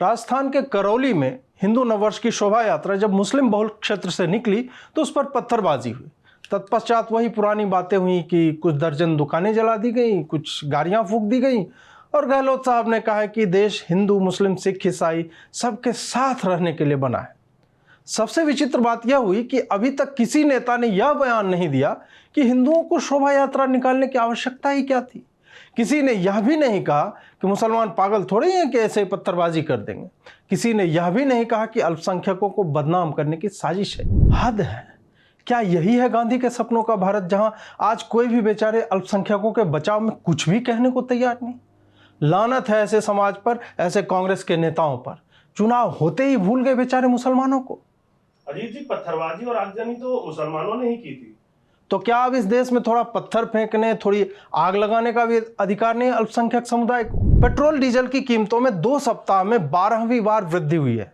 राजस्थान के करौली में हिंदू नववर्ष की शोभा यात्रा जब मुस्लिम बहुल क्षेत्र से निकली तो उस पर पत्थरबाजी हुई। तत्पश्चात वही पुरानी बातें हुई कि कुछ दर्जन दुकानें जला दी गई, कुछ गाड़ियां फूंक दी गई और गहलोत साहब ने कहा कि देश हिंदू मुस्लिम सिख ईसाई सबके साथ रहने के लिए बना है। सबसे विचित्र बात यह हुई कि अभी तक किसी नेता ने यह बयान नहीं दिया कि हिंदुओं को शोभा यात्रा निकालने की आवश्यकता ही क्या थी। किसी ने यह भी नहीं कहा कि मुसलमान पागल थोड़े हैं कि ऐसे पत्थरबाजी कर देंगे। किसी ने यह भी नहीं कहा कि अल्पसंख्यकों को बदनाम करने की साजिश है। हद है। क्या यही है गांधी के सपनों का भारत, जहां आज कोई भी बेचारे अल्पसंख्यकों के बचाव में कुछ भी कहने को तैयार नहीं? लानत है ऐसे समाज पर, ऐसे कांग्रेस के नेताओं पर। चुनाव होते ही भूल गए बेचारे मुसलमानों को। अजीत जी, पत्थरबाजी और आगजनी तो मुसलमानों ने ही की थी, तो क्या अब इस देश में थोड़ा पत्थर फेंकने, थोड़ी आग लगाने का भी अधिकार नहीं अल्पसंख्यक समुदाय को? पेट्रोल डीजल की कीमतों में 2 सप्ताह में 12वीं बार वृद्धि हुई है।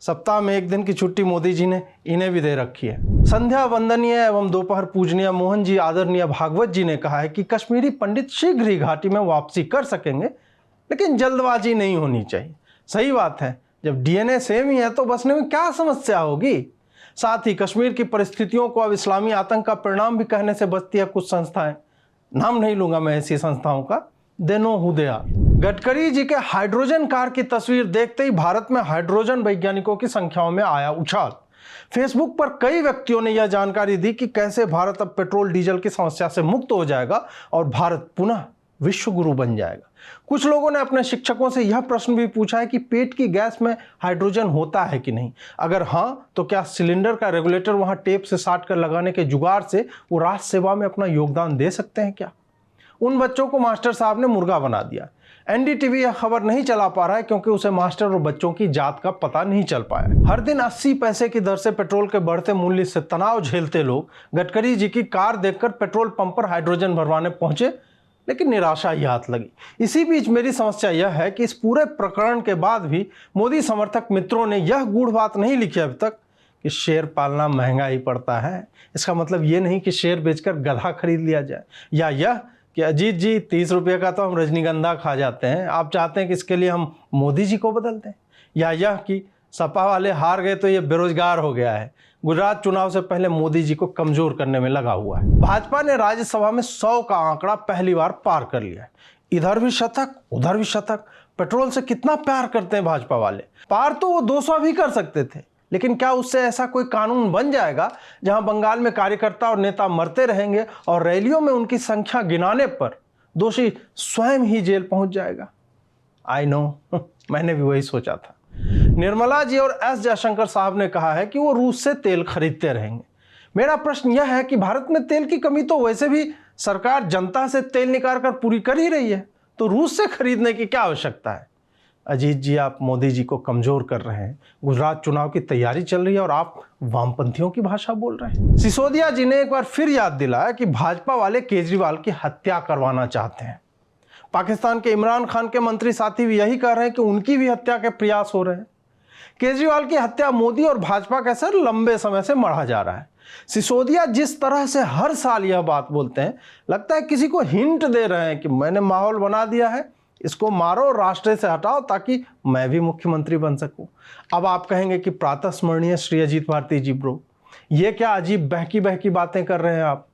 सप्ताह में 1 दिन की छुट्टी मोदी जी ने इन्हें भी दे रखी है। संध्या वंदनीय एवं दोपहर पूजनीय मोहन जी आदरणीय भागवत जी ने कहा है कि कश्मीरी पंडित शीघ्र ही घाटी में वापसी कर सकेंगे, लेकिन जल्दबाजी नहीं होनी चाहिए। सही बात है, जब डीएनए सेम ही है तो बसने में क्या समस्या होगी। साथ ही कश्मीर की परिस्थितियों को अब इस्लामी आतंक का परिणाम भी कहने से बचती है कुछ संस्थाएं। नाम नहीं लूंगा मैं ऐसी संस्थाओं का। They know who they are. Gadkari ji के हाइड्रोजन कार की तस्वीर देखते ही भारत में हाइड्रोजन वैज्ञानिकों की संख्याओं में आया उछाल। फेसबुक पर कई व्यक्तियों ने यह जानकारी दी कि कैसे भारत अब पेट्रोल डीजल की समस्या से मुक्त हो जाएगा और भारत पुनः विश्व गुरु बन जाएगा। कुछ लोगों ने अपने शिक्षकों से यह प्रश्न भी पूछा है कि पेट की गैस में हाइड्रोजन होता है कि नहीं। अगर हाँ, तो क्या सिलेंडर का रेगुलेटर वहां टेप से साट कर लगाने के जुगाड़ से वो राष्ट्र सेवा में अपना योगदान दे सकते हैं क्या? उन बच्चों को मास्टर साहब ने मुर्गा बना दिया। एनडीटीवी यह खबर नहीं चला पा रहा है क्योंकि उसे मास्टर और बच्चों की जात का पता नहीं चल पाया। हर दिन 80 पैसे की दर से पेट्रोल के बढ़ते मूल्य से तनाव झेलते लोग गडकरी जी की कार देखकर पेट्रोल पंप पर हाइड्रोजन भरवाने पहुंचे, लेकिन निराशा ही हाथ लगी। इसी बीच मेरी समस्या यह है कि इस पूरे प्रकरण के बाद भी मोदी समर्थक मित्रों ने यह गूढ़ बात नहीं लिखी अब तक कि शेर पालना महंगा ही पड़ता है। इसका मतलब यह नहीं कि शेर बेचकर गधा खरीद लिया जाए, या यह कि अजीत जी 30 रुपये का तो हम रजनीगंधा खा जाते हैं, आप चाहते हैं कि इसके लिए हम मोदी जी को बदल दें, या यह कि सपा वाले हार गए तो ये बेरोजगार हो गया है, गुजरात चुनाव से पहले मोदी जी को कमजोर करने में लगा हुआ है। भाजपा ने राज्यसभा में 100 का आंकड़ा पहली बार पार कर लिया है। इधर भी शतक, उधर भी शतक। पेट्रोल से कितना प्यार करते हैं भाजपा वाले। पार तो वो 200 भी कर सकते थे, लेकिन क्या उससे ऐसा कोई कानून बन जाएगा जहां बंगाल में कार्यकर्ता और नेता मरते रहेंगे और रैलियों में उनकी संख्या गिनाने पर दोषी स्वयं ही जेल पहुंच जाएगा? आई नो, मैंने भी वही सोचा था। निर्मला जी और एस जयशंकर साहब ने कहा है कि वो रूस से तेल खरीदते रहेंगे। मेरा प्रश्न यह है कि भारत में तेल की कमी तो वैसे भी सरकार जनता से तेल निकाल कर पूरी कर ही रही है, तो रूस से खरीदने की क्या आवश्यकता है? अजीत जी, आप मोदी जी को कमजोर कर रहे हैं। गुजरात चुनाव की तैयारी चल रही है और आप वामपंथियों की भाषा बोल रहे हैं। सिसोदिया जी ने एक बार फिर याद दिलाया कि भाजपा वाले केजरीवाल की हत्या करवाना चाहते हैं। पाकिस्तान के इमरान खान के मंत्री साथी भी यही कह रहे हैं कि उनकी भी हत्या के प्रयास हो रहे हैं। केजरीवाल की हत्या मोदी और भाजपा के सर लंबे समय से मढ़ा जा रहा है। सिसोदिया जिस तरह से हर साल यह बात बोलते हैं, लगता है किसी को हिंट दे रहे हैं कि मैंने माहौल बना दिया है, इसको मारो और राष्ट्र से हटाओ ताकि मैं भी मुख्यमंत्री बन सकूं। अब आप कहेंगे कि प्रातः स्मरणीय श्री अजीत भारती जी ब्रो, ये क्या अजीब बहकी बहकी बातें कर रहे हैं आप?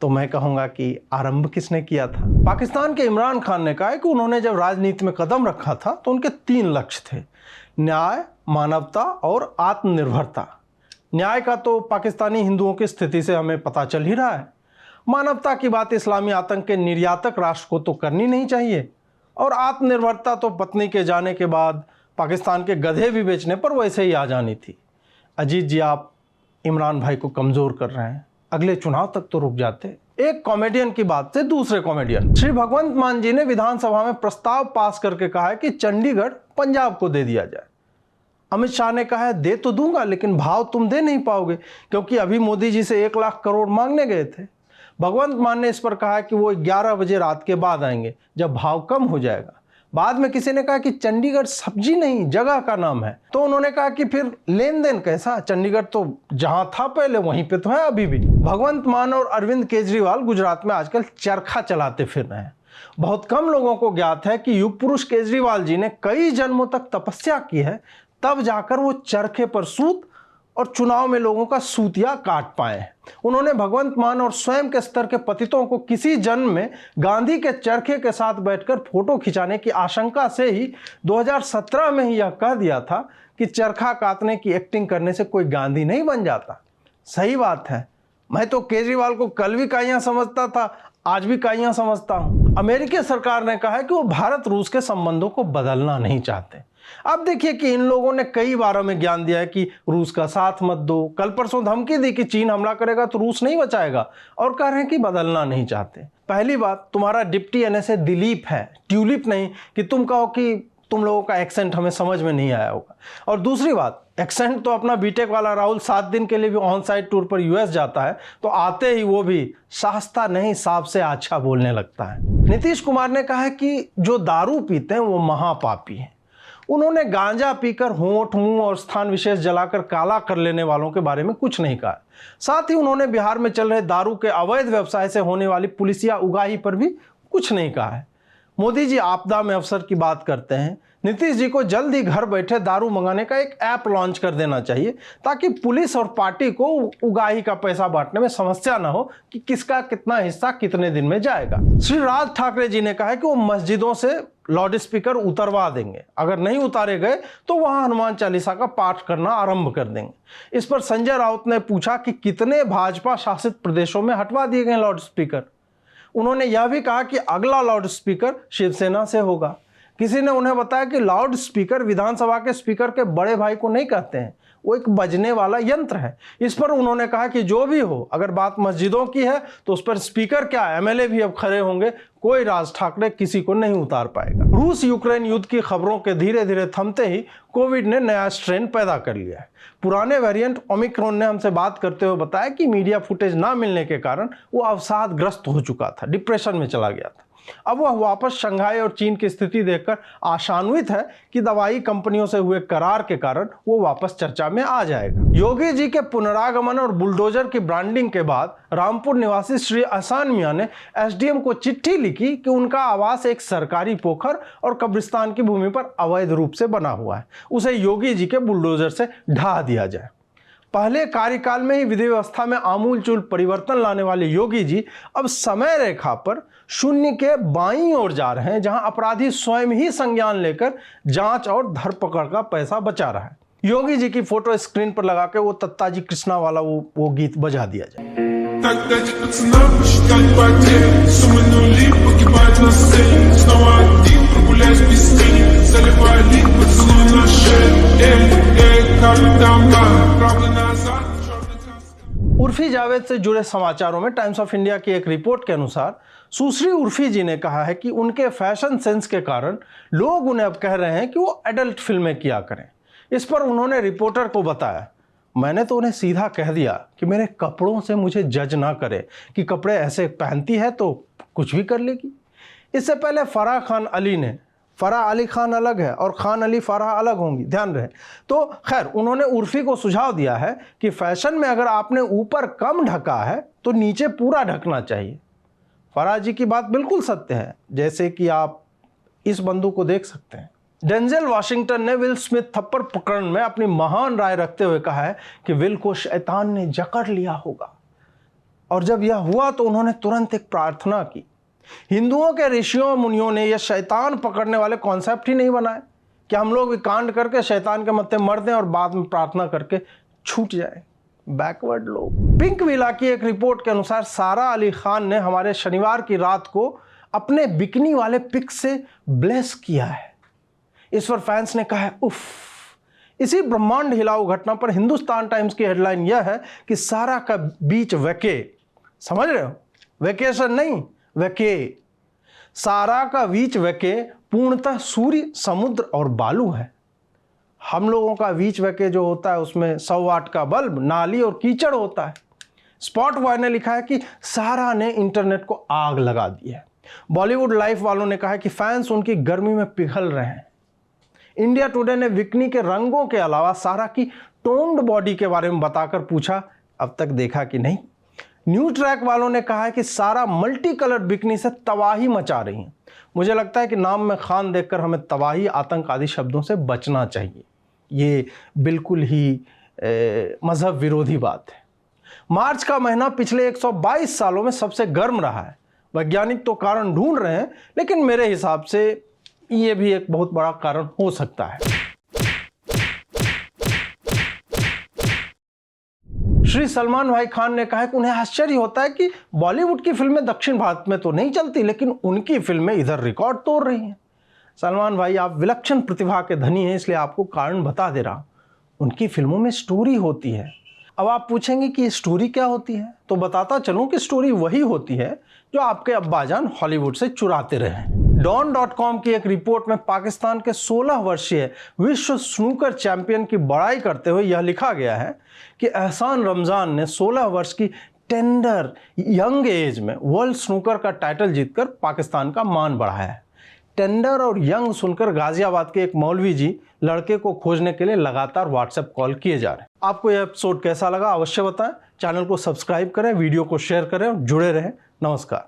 तो मैं कहूंगा कि आरंभ किसने किया था? पाकिस्तान के इमरान खान ने कहा है कि उन्होंने जब राजनीति में कदम रखा था तो उनके 3 लक्ष्य थे: न्याय, मानवता और आत्मनिर्भरता। न्याय का तो पाकिस्तानी हिंदुओं की स्थिति से हमें पता चल ही रहा है। मानवता की बात इस्लामी आतंक के निर्यातक राष्ट्र को तो करनी नहीं चाहिए, और आत्मनिर्भरता तो पत्नी के जाने के बाद पाकिस्तान के गधे भी बेचने पर वैसे ही आ जानी थी। अजीत जी, आप इमरान भाई को कमजोर कर रहे हैं। अगले चुनाव तक तो रुक जाते। एक कॉमेडियन की बात से दूसरे कॉमेडियन श्री भगवंत मान जी ने विधानसभा में प्रस्ताव पास करके कहा है कि चंडीगढ़ पंजाब को दे दिया जाए। अमित शाह ने कहा है दे तो दूंगा, लेकिन भाव तुम दे नहीं पाओगे, क्योंकि अभी मोदी जी से 1 लाख करोड़ मांगने गए थे। भगवंत मान ने इस पर कहा कि वो 11 बजे रात के बाद आएंगे, जब भाव कम हो जाएगा। बाद में किसी ने कहा कि चंडीगढ़ सब्जी नहीं जगह का नाम है, तो उन्होंने कहा कि फिर लेन देन कैसा? चंडीगढ़ तो जहां था पहले वहीं पे तो है अभी भी। भगवंत मान और अरविंद केजरीवाल गुजरात में आजकल चरखा चलाते फिर रहे हैं। बहुत कम लोगों को ज्ञात है कि युग पुरुष केजरीवाल जी ने कई जन्मों तक तपस्या की है, तब जाकर वो चरखे पर सूत और चुनाव में लोगों का सूतिया काट पाए हैं। उन्होंने भगवंत मान और स्वयं के स्तर के पतितों को किसी जन्म में गांधी के चरखे के साथ बैठकर फोटो खिंचाने की आशंका से ही 2017 में ही यह कह दिया था कि चरखा काटने की एक्टिंग करने से कोई गांधी नहीं बन जाता। सही बात है, मैं तो केजरीवाल को कल भी काइयां समझता था, आज भी काइयां समझता हूं। अमेरिकी सरकार ने कहा है कि वो भारत रूस के संबंधों को बदलना नहीं चाहते। अब देखिए कि इन लोगों ने कई बार हमें ज्ञान दिया है कि रूस का साथ मत दो, कल परसों धमकी दी कि चीन हमला करेगा तो रूस नहीं बचाएगा, और कह रहे हैं कि बदलना नहीं चाहते। पहली बात, तुम्हारा डिप्टी एनएसए दिलीप है, ट्यूलिप नहीं कि तुम कहो कि तुम लोगों का एक्सेंट हमें समझ में नहीं आया होगा। और दूसरी बात, एक्सेंट तो अपना बीटेक वाला राहुल 7 दिन के लिए भी ऑन साइट टूर पर यूएस जाता है तो आते ही वो भी शास्ता नहीं सांप से अच्छा बोलने लगता है। नीतीश कुमार ने कहा है कि जो दारू पीते हैं वो महापापी हैं। उन्होंने गांजा पीकर होंठ, मुंह और स्थान विशेष जलाकर काला कर लेने वालों के बारे में कुछ नहीं कहा। साथ ही उन्होंने बिहार में चल रहे दारू के अवैध व्यवसाय से होने वाली पुलिसिया उगाही पर भी कुछ नहीं कहा है। मोदी जी आपदा में अवसर की बात करते हैं। नीतीश जी को जल्द ही घर बैठे दारू मंगाने का एक ऐप लॉन्च कर देना चाहिए ताकि पुलिस और पार्टी को उगाही का पैसा बांटने में समस्या ना हो कि किसका कितना हिस्सा कितने दिन में जाएगा। श्री राज ठाकरे जी ने कहा है कि वो मस्जिदों से लाउड स्पीकर उतरवा देंगे, अगर नहीं उतारे गए तो वहां हनुमान चालीसा का पाठ करना आरंभ कर देंगे। इस पर संजय राउत ने पूछा कि कितने भाजपा शासित प्रदेशों में हटवा दिए गए लाउड स्पीकर। उन्होंने यह भी कहा कि अगला लाउड स्पीकर शिवसेना से होगा। किसी ने उन्हें बताया कि लाउड स्पीकर विधानसभा के स्पीकर के बड़े भाई को नहीं कहते हैं, वो एक बजने वाला यंत्र है। इस पर उन्होंने कहा कि जो भी हो, अगर बात मस्जिदों की है तो उस पर स्पीकर क्या, एमएलए भी अब खड़े होंगे, कोई राज ठाकरे किसी को नहीं उतार पाएगा। रूस यूक्रेन युद्ध की खबरों के धीरे धीरे थमते ही कोविड ने नया स्ट्रेन पैदा कर लिया है। पुराने वेरिएंट ओमिक्रॉन ने हमसे बात करते हुए बताया कि मीडिया फुटेज ना मिलने के कारण वो अवसादग्रस्त हो चुका था, डिप्रेशन में चला गया था। अब वह वापस शंघाई और चीन की स्थिति देखकर आशान्वित है कि दवाई कंपनियों से हुए करार के कारण वो वापस चर्चा में आ जाएगा। योगी जी के पुनरागमन और बुलडोजर की ब्रांडिंग के बाद रामपुर निवासी श्री अहसान मियां ने एसडीएम को चिट्ठी लिखी कि उनका आवास एक सरकारी पोखर और कब्रिस्तान की भूमि पर अवैध रूप से बना हुआ है, उसे योगी जी के बुलडोजर से ढा दिया जाए। पहले कार्यकाल में ही विधि व्यवस्था में आमूलचूल परिवर्तन लाने वाले योगी जी अब समय रेखा पर शून्य के बाईं ओर जा रहे हैं, जहां अपराधी स्वयं ही संज्ञान लेकर जांच और धरपकड़ का पैसा बचा रहा है। योगी जी की फोटो स्क्रीन पर लगा के वो तत्ताजी कृष्णा वाला वो गीत बजा दिया जाए। उर्फी जावेद से जुड़े समाचारों में टाइम्स ऑफ इंडिया की एक रिपोर्ट के अनुसार सुश्री उर्फी जी ने कहा है कि उनके फैशन सेंस के कारण लोग उन्हें अब कह रहे हैं कि वो एडल्ट फिल्में किया करें। इस पर उन्होंने रिपोर्टर को बताया, मैंने तो उन्हें सीधा कह दिया कि मेरे कपड़ों से मुझे जज ना करे कि कपड़े ऐसे पहनती है तो कुछ भी कर लेगी। इससे पहले फराह खान अली ने, फराह अली खान अलग है और खान अली फराह अलग होंगी, ध्यान रहे। तो खैर उन्होंने उर्फी को सुझाव दिया है कि फैशन में अगर आपने ऊपर कम ढका है तो नीचे पूरा ढकना चाहिए। फराह जी की बात बिल्कुल सत्य है, जैसे कि आप इस बंदूक को देख सकते हैं। डेंजल वाशिंगटन ने विल स्मिथ थप्पड़ प्रकरण में अपनी महान राय रखते हुए कहा है कि विल को शैतान ने जकड़ लिया होगा, और जब यह हुआ तो उन्होंने तुरंत एक प्रार्थना की। हिंदुओं के ऋषियों मुनियों ने यह शैतान पकड़ने वाले कॉन्सेप्ट ही नहीं बनाए कि हम लोग भी कांड करके शैतान के मत्थे मर दें और बाद में प्रार्थना करके छूट जाए। बैकवर्ड लोग। पिंक विला की एक रिपोर्ट के अनुसार सारा अली खान ने हमारे शनिवार की रात को अपने बिकनी वाले पिक से ब्लेस किया है। इस पर फैंस ने कहा है उफ। इसी ब्रह्मांड हिलाऊ घटना पर हिंदुस्तान टाइम्स की हेडलाइन यह है कि सारा का बीच वैके, समझ रहे हो, वेकेशन नहीं वैके। सारा का बीच वैके पूर्णतः सूर्य, समुद्र और बालू है। हम लोगों का बीच वैके जो होता है उसमें 100 वाट का बल्ब, नाली और कीचड़ होता है। स्पॉट बॉय ने लिखा है कि सारा ने इंटरनेट को आग लगा दी है। बॉलीवुड लाइफ वालों ने कहा है कि फैंस उनकी गर्मी में पिघल रहे हैं। इंडिया टुडे ने विकनी के रंगों के अलावा सारा की टोन्ड बॉडी के बारे में बताकर पूछा, अब तक देखा कि नहीं। न्यू ट्रैक वालों ने कहा है कि सारा मल्टी कलर बिकनी से तबाही मचा रही है। मुझे लगता है कि नाम में खान देखकर हमें तबाही, आतंक आदि शब्दों से बचना चाहिए। ये बिल्कुल ही मजहब विरोधी बात है। मार्च का महीना पिछले 122 सालों में सबसे गर्म रहा है। वैज्ञानिक तो कारण ढूंढ रहे हैं, लेकिन मेरे हिसाब से ये भी एक बहुत बड़ा कारण हो सकता है। श्री सलमान भाई खान ने कहा कि उन्हें आश्चर्य होता है कि बॉलीवुड की फिल्में दक्षिण भारत में तो नहीं चलती, लेकिन उनकी फिल्में इधर रिकॉर्ड तोड़ रही हैं। सलमान भाई, आप विलक्षण प्रतिभा के धनी हैं, इसलिए आपको कारण बता दे रहा हूं। उनकी फिल्मों में स्टोरी होती है। अब आप पूछेंगे कि ये स्टोरी क्या होती है, तो बताता चलूं कि स्टोरी वही होती है जो आपके अब्बाजान हॉलीवुड से चुराते रहे। Dawn.com की एक रिपोर्ट में पाकिस्तान के 16 वर्षीय विश्व स्नूकर चैंपियन की बड़ाई करते हुए यह लिखा गया है कि एहसान रमजान ने 16 वर्ष की टेंडर यंग एज में वर्ल्ड स्नूकर का टाइटल जीतकर पाकिस्तान का मान बढ़ाया है। टेंडर और यंग सुनकर गाजियाबाद के एक मौलवी जी लड़के को खोजने के लिए लगातार व्हाट्सएप कॉल किए जा रहे हैं। आपको यह एपिसोड कैसा लगा अवश्य बताएं। चैनल को सब्सक्राइब करें, वीडियो को शेयर करें और जुड़े रहें। नमस्कार।